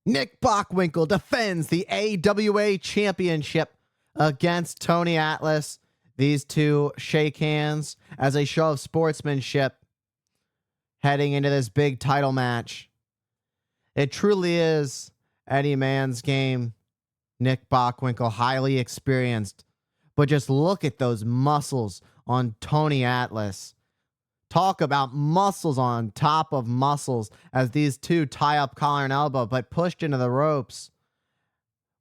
Nick Bockwinkel defends the AWA championship against Tony Atlas. These two shake hands as a show of sportsmanship heading into this big title match. It truly is any man's game. Nick Bockwinkel, highly experienced, but just look at those muscles on Tony Atlas. Talk about muscles on top of muscles as these two tie up collar and elbow, but pushed into the ropes,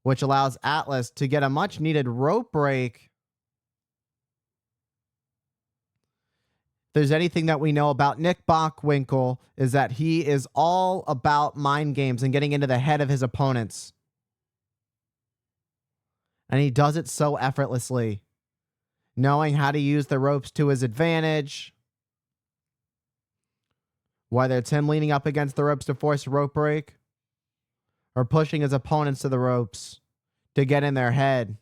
which allows Atlas to get a much needed rope break. If there's anything that we know about Nick Bockwinkel is that he is all about mind games and getting into the head of his opponents. And he does it so effortlessly, knowing how to use the ropes to his advantage. Whether it's him leaning up against the ropes to force a rope break or pushing his opponents to the ropes to get in their head.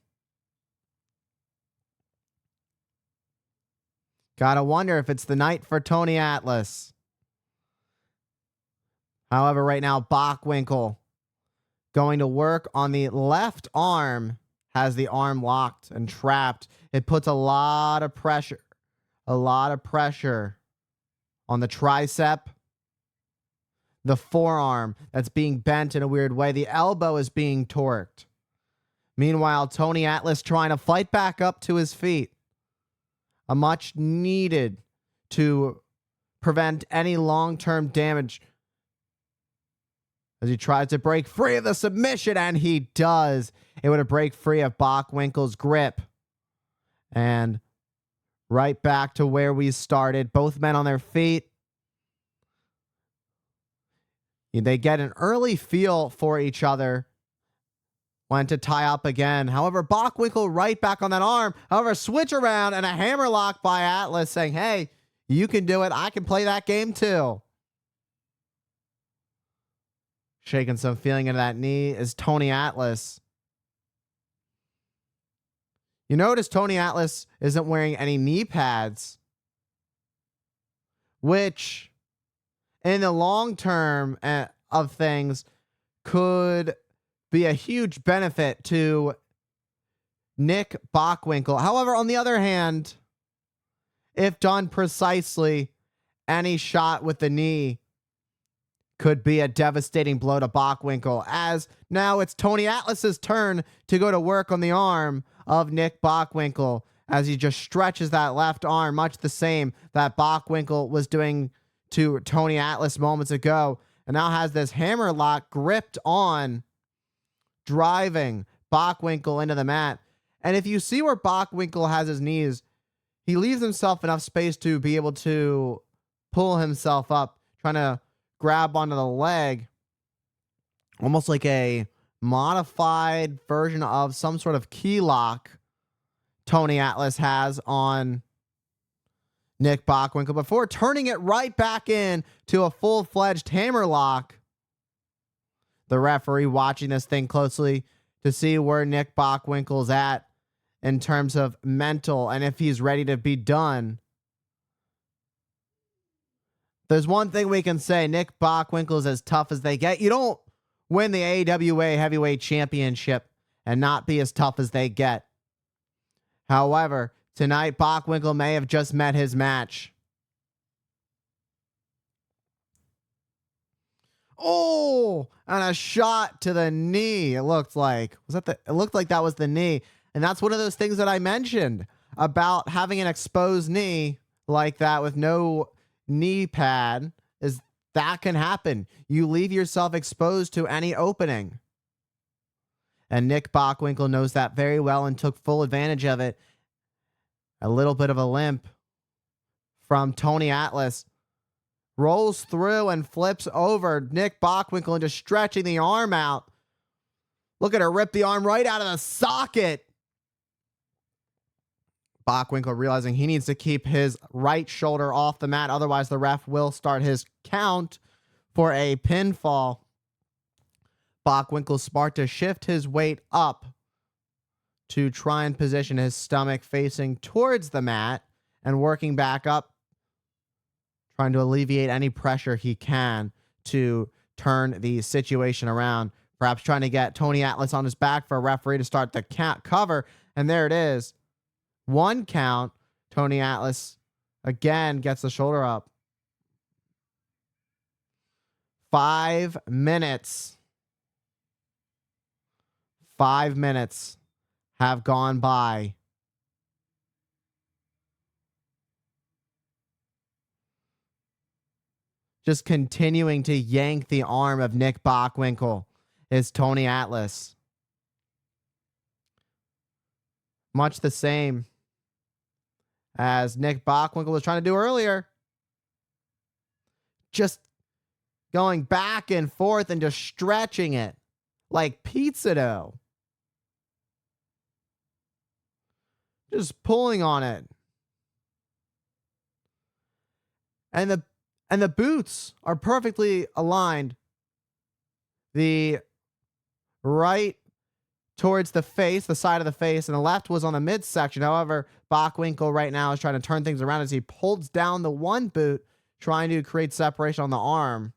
Gotta wonder if it's the night for Tony Atlas. However, right now, Bockwinkel going to work on the left arm, has the arm locked and trapped. It puts a lot of pressure on the tricep, the forearm that's being bent in a weird way. The elbow is being torqued. Meanwhile, Tony Atlas trying to fight back up to his feet. A much needed to prevent any long-term damage as he tries to break free of the submission, and he does. It would break free of Bockwinkel's grip. And right back to where we started. Both men on their feet. They get an early feel for each other. Went to tie up again. However, Bockwinkel right back on that arm. However, switch around and a hammerlock by Atlas saying, hey, you can do it. I can play that game too. Shaking some feeling into that knee is Tony Atlas. You notice Tony Atlas isn't wearing any knee pads, which in the long term of things could be a huge benefit to Nick Bockwinkel. However, on the other hand, if done precisely, any shot with the knee could be a devastating blow to Bockwinkel, as now it's Tony Atlas's turn to go to work on the arm of Nick Bockwinkel as he just stretches that left arm, much the same that Bockwinkel was doing to Tony Atlas moments ago, and now has this hammerlock gripped on, driving Bockwinkel into the mat. And if you see where Bockwinkel has his knees, he leaves himself enough space to be able to pull himself up, trying to grab onto the leg, almost like a modified version of some sort of key lock Tony Atlas has on Nick Bockwinkel before turning it right back in to a full-fledged hammerlock. The referee watching this thing closely to see where Nick Bockwinkel's at in terms of mental and if he's ready to be done. There's one thing we can say. Nick Bockwinkel is as tough as they get. You don't win the AWA Heavyweight Championship and not be as tough as they get. However, tonight, Bockwinkel may have just met his match. Oh, and a shot to the knee. It looked like that was the knee. And that's one of those things that I mentioned about having an exposed knee like that with no knee pad, is that can happen. You leave yourself exposed to any opening. And Nick Bockwinkel knows that very well and took full advantage of it. A little bit of a limp from Tony Atlas. Rolls through and flips over Nick Bockwinkel into stretching the arm out. Look at her rip the arm right out of the socket. Bockwinkel realizing he needs to keep his right shoulder off the mat. Otherwise, the ref will start his count for a pinfall. Bockwinkel smart to shift his weight up to try and position his stomach facing towards the mat and working back up, trying to alleviate any pressure he can to turn the situation around Perhaps trying to get Tony Atlas on his back for a referee to start the cover. And there it is. 1 count. Tony Atlas again gets the shoulder up. 5 minutes. 5 minutes have gone by. Just continuing to yank the arm of Nick Bockwinkel is Tony Atlas. Much the same as Nick Bockwinkel was trying to do earlier. Just going back and forth and just stretching it like pizza dough. Just pulling on it. And the boots are perfectly aligned. The right towards the face, the side of the face, and the left was on the midsection. However, Bockwinkel right now is trying to turn things around as he pulls down the one boot, trying to create separation on the arm.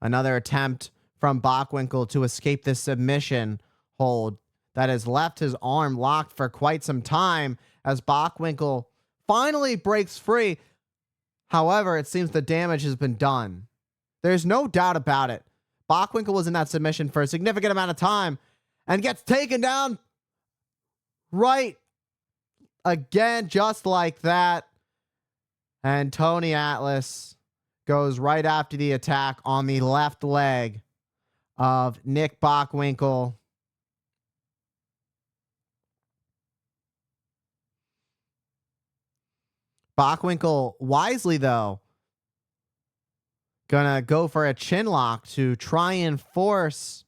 Another attempt from Bockwinkel to escape this submission hold that has left his arm locked for quite some time as Bockwinkel finally breaks free. However, it seems the damage has been done. There's no doubt about it. Bockwinkel was in that submission for a significant amount of time and gets taken down right again, just like that. And Tony Atlas goes right after the attack on the left leg of Nick Bockwinkel. Bockwinkel wisely, though, gonna go for a chin lock to try and force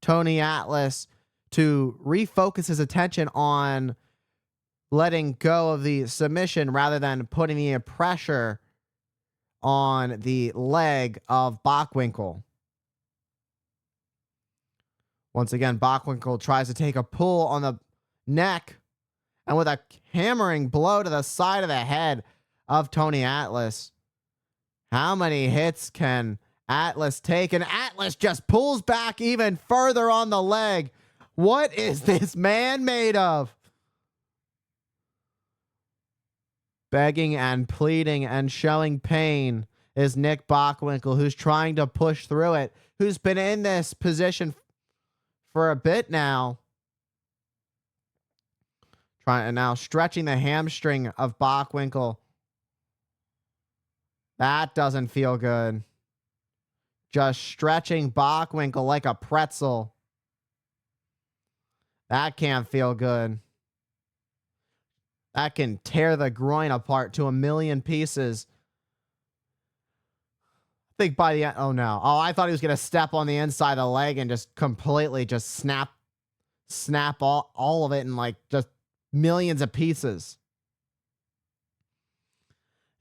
Tony Atlas to refocus his attention on letting go of the submission rather than putting the pressure on the leg of Bockwinkel. Once again, Bockwinkel tries to take a pull on the neck, and with a hammering blow to the side of the head of Tony Atlas. How many hits can Atlas take? And Atlas just pulls back even further on the leg. What is this man made of? Begging and pleading and showing pain is Nick Bockwinkel, who's trying to push through it, who's been in this position for a bit now. Trying and now stretching the hamstring of Bockwinkel. That doesn't feel good. Just stretching Bockwinkel like a pretzel. That can't feel good. That can tear the groin apart to a million pieces. I think by the end, oh no. Oh, I thought he was going to step on the inside of the leg and just completely just snap all of it in like just millions of pieces.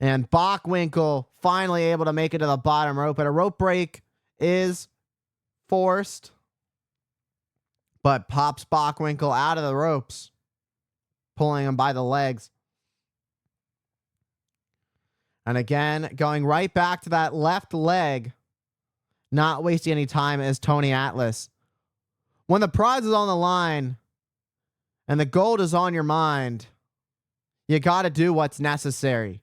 And Bockwinkel finally able to make it to the bottom rope, but a rope break is forced, but pops Bockwinkel out of the ropes, pulling him by the legs. And again, going right back to that left leg, not wasting any time, is Tony Atlas. When the prize is on the line and the gold is on your mind, you got to do what's necessary.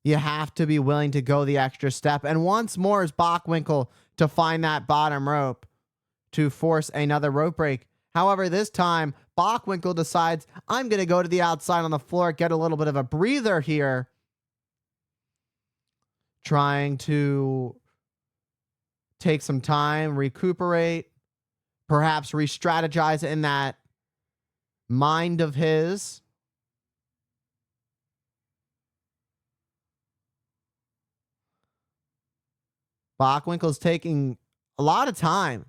You have to be willing to go the extra step. And once more is Bockwinkel to find that bottom rope to force another rope break. However, this time, Bockwinkel decides, I'm going to go to the outside on the floor, get a little bit of a breather here. Trying to take some time, recuperate, perhaps re-strategize in that mind of his. Bockwinkel's taking a lot of time,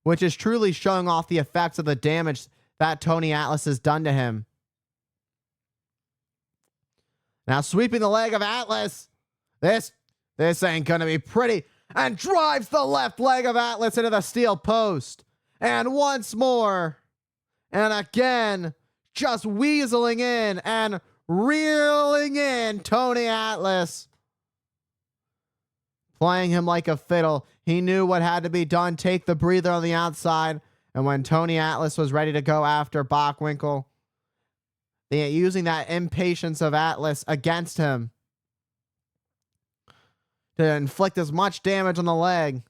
which is truly showing off the effects of the damage that Tony Atlas has done to him. Now sweeping the leg of Atlas. This ain't gonna be pretty. And drives the left leg of Atlas into the steel post. And once more. And again, just weaseling in and reeling in Tony Atlas. playing him like a fiddle. He knew what had to be done. Take the breather on the outside. And when Tony Atlas was ready to go after Bockwinkel, using that impatience of Atlas against him to inflict as much damage on the leg.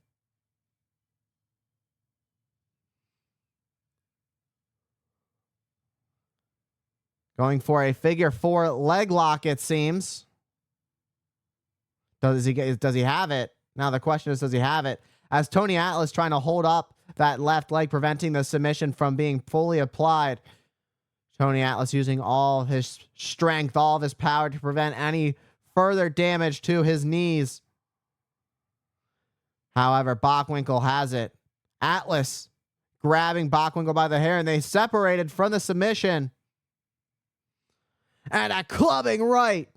Going for a figure 4 leg lock, it seems. Does he have it? Now the question is, does he have it? As Tony Atlas trying to hold up that left leg, preventing the submission from being fully applied. Tony Atlas using all his strength, all of his power to prevent any further damage to his knees. However, Bockwinkel has it. Atlas grabbing Bockwinkel by the hair, and they separated from the submission. And a clubbing right.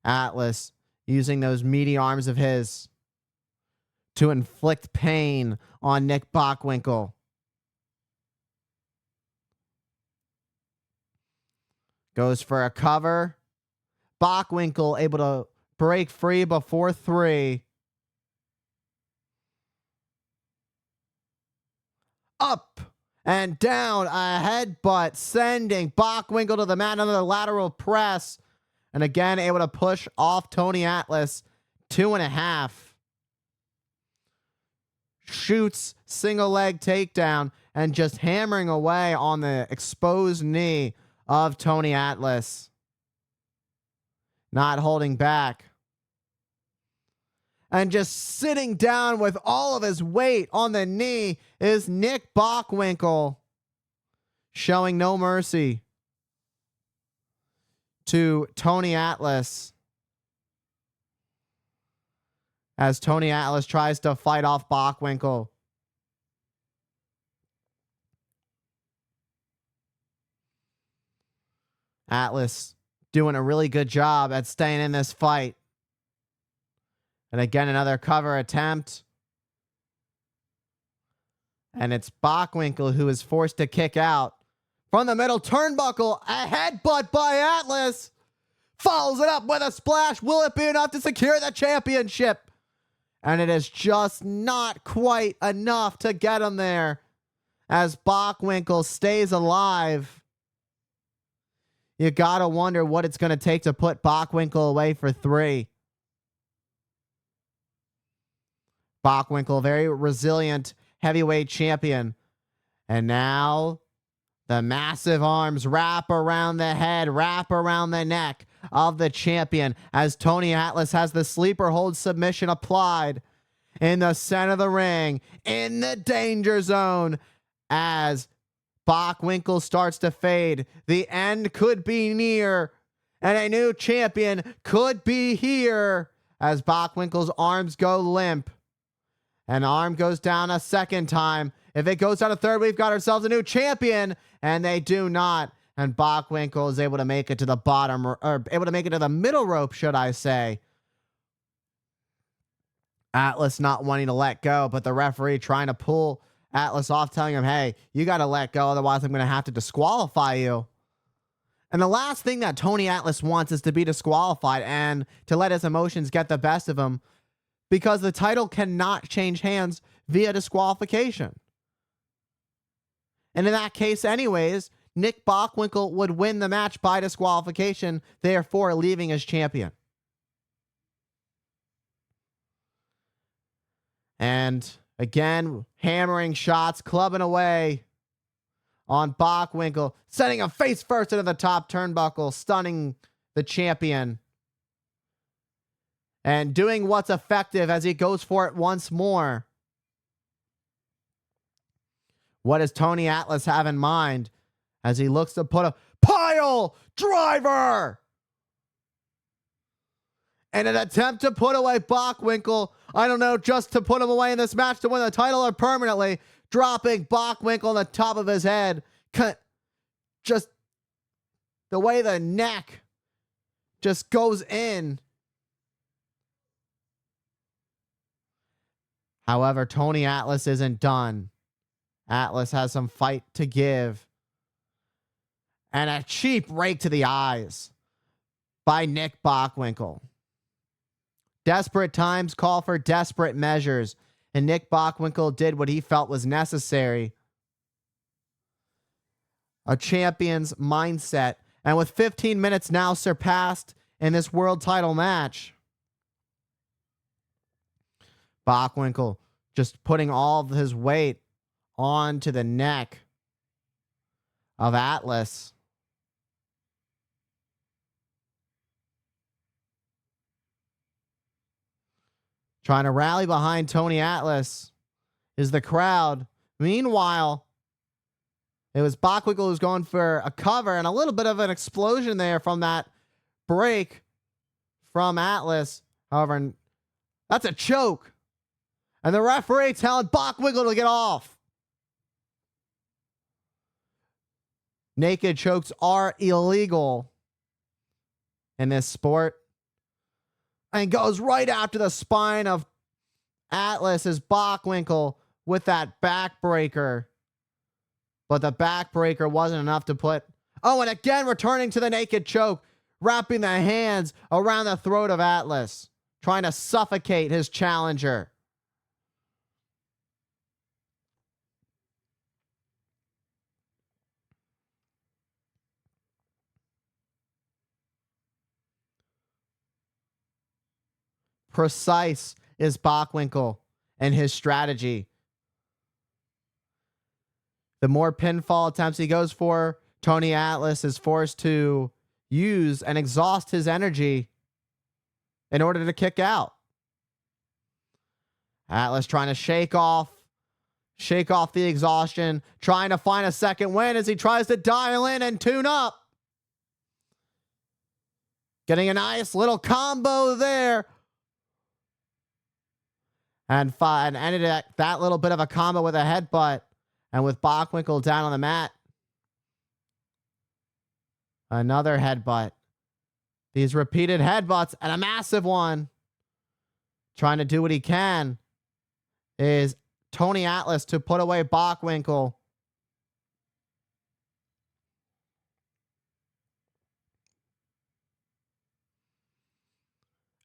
Atlas using those meaty arms of his to inflict pain on Nick Bockwinkel. Goes for a cover. Bockwinkel able to break free before 3. Up and down, a headbutt, sending Bockwinkel to the mat. Another lateral press. And again, able to push off Tony Atlas. 2.5. Shoots single leg takedown and just hammering away on the exposed knee of Tony Atlas. Not holding back. And just sitting down with all of his weight on the knee is Nick Bockwinkel, showing no mercy to Tony Atlas. As Tony Atlas tries to fight off Bockwinkel. Atlas doing a really good job at staying in this fight. And again, another cover attempt. And it's Bockwinkel who is forced to kick out. From the middle turnbuckle, a headbutt by Atlas. Follows it up with a splash. Will it be enough to secure the championship? And it is just not quite enough to get him there. As Bockwinkel stays alive. You gotta wonder what it's going to take to put Bockwinkel away for 3. Bockwinkel, very resilient heavyweight champion. And now the massive arms wrap around the head, wrap around the neck of the champion as Tony Atlas has the sleeper hold submission applied in the center of the ring, in the danger zone, as Bockwinkel starts to fade. The end could be near, and a new champion could be here as Bockwinkel's arms go limp. An arm goes down a second time. If it goes down a third, we've got ourselves a new champion, and they do not. And Bockwinkel is able to make it to the bottom, or able to make it to the middle rope, should I say. Atlas not wanting to let go, but the referee trying to pull Atlas off, telling him, hey, you got to let go, otherwise I'm going to have to disqualify you. And the last thing that Tony Atlas wants is to be disqualified and to let his emotions get the best of him, because the title cannot change hands via disqualification. And in that case anyways, Nick Bockwinkel would win the match by disqualification, therefore leaving as champion. And again, hammering shots, clubbing away on Bockwinkel, sending him face first into the top turnbuckle, stunning the champion. And doing what's effective as he goes for it once more. What does Tony Atlas have in mind as he looks to put a pile driver? In an attempt to put away Bockwinkel, I don't know, just to put him away in this match to win the title or permanently, dropping Bockwinkel on the top of his head. Just the way the neck just goes in. However, Tony Atlas isn't done. Atlas has some fight to give. And a cheap rake to the eyes. by Nick Bockwinkel. Desperate times call for desperate measures, and Nick Bockwinkel did what he felt was necessary. A champion's mindset. And with 15 minutes now surpassed in this world title match, Bockwinkel just putting all of his weight onto the neck of Atlas. Trying to rally behind Tony Atlas is the crowd. Meanwhile, it was Bockwinkel who's going for a cover, and a little bit of an explosion there from that break from Atlas. However, that's a choke. And the referee telling Bockwinkel to get off. Naked chokes are illegal in this sport. And goes right after the spine of Atlas as Bockwinkel with that backbreaker. But the backbreaker wasn't enough to put... Oh, and again returning to the naked choke, wrapping the hands around the throat of Atlas, trying to suffocate his challenger. Precise is Bockwinkel and his strategy. The more pinfall attempts he goes for, Tony Atlas is forced to use and exhaust his energy in order to kick out. Atlas trying to shake off the exhaustion, trying to find a second win as he tries to dial in and tune up. Getting a nice little combo there. And ended that little bit of a combo with a headbutt. And with Bockwinkel down on the mat, another headbutt. These repeated headbutts and a massive one. Trying to do what he can is Tony Atlas to put away Bockwinkel.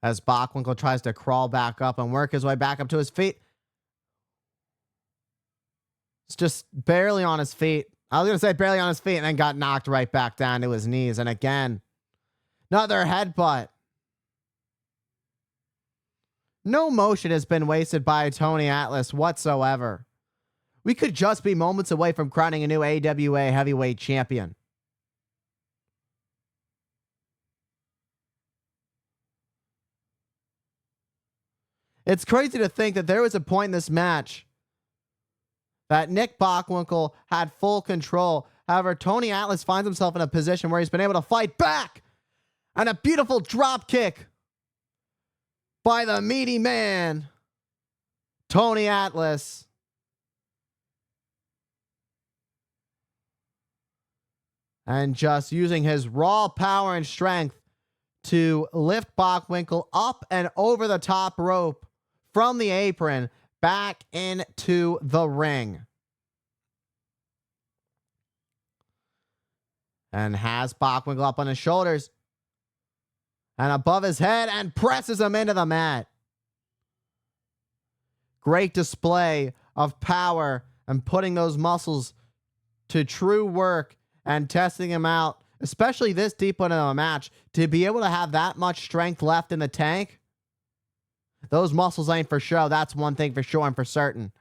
As Bockwinkel tries to crawl back up and work his way back up to his feet. It's just barely on his feet. I was going to say barely on his feet and then got knocked right back down to his knees. And again, another headbutt. No motion has been wasted by Tony Atlas whatsoever. We could just be moments away from crowning a new AWA heavyweight champion. It's crazy to think that there was a point in this match that Nick Bockwinkel had full control. However, Tony Atlas finds himself in a position where he's been able to fight back. And a beautiful drop kick by the meaty man, Tony Atlas. And just using his raw power and strength to lift Bockwinkel up and over the top rope from the apron back into the ring. And has Bockwinkel up on his shoulders and above his head and presses him into the mat. Great display of power and putting those muscles to true work and testing him out, especially this deep into a match, to be able to have that much strength left in the tank. Those muscles ain't for show. That's one thing for sure and for certain.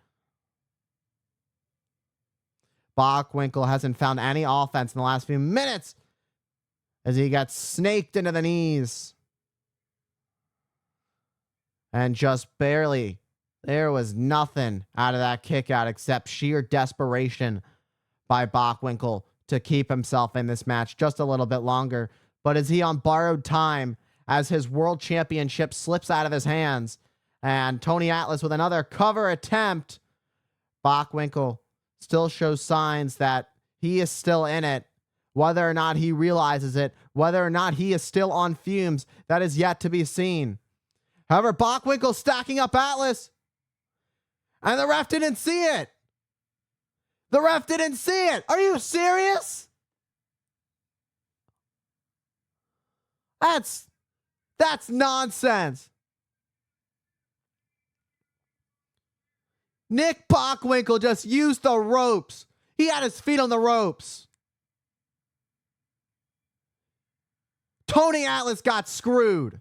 Bockwinkel hasn't found any offense in the last few minutes as he got snaked into the knees. And just barely, there was nothing out of that kick out except sheer desperation by Bockwinkel to keep himself in this match just a little bit longer. But is he on borrowed time as his world championship slips out of his hands? And Tony Atlas with another cover attempt. Bockwinkel still shows signs that he is still in it. Whether or not he realizes it, whether or not he is still on fumes, that is yet to be seen. However, Bockwinkel stacking up Atlas. And the ref didn't see it. The ref didn't see it. Are you serious? That's nonsense. Nick Bockwinkel just used the ropes. He had his feet on the ropes. Tony Atlas got screwed.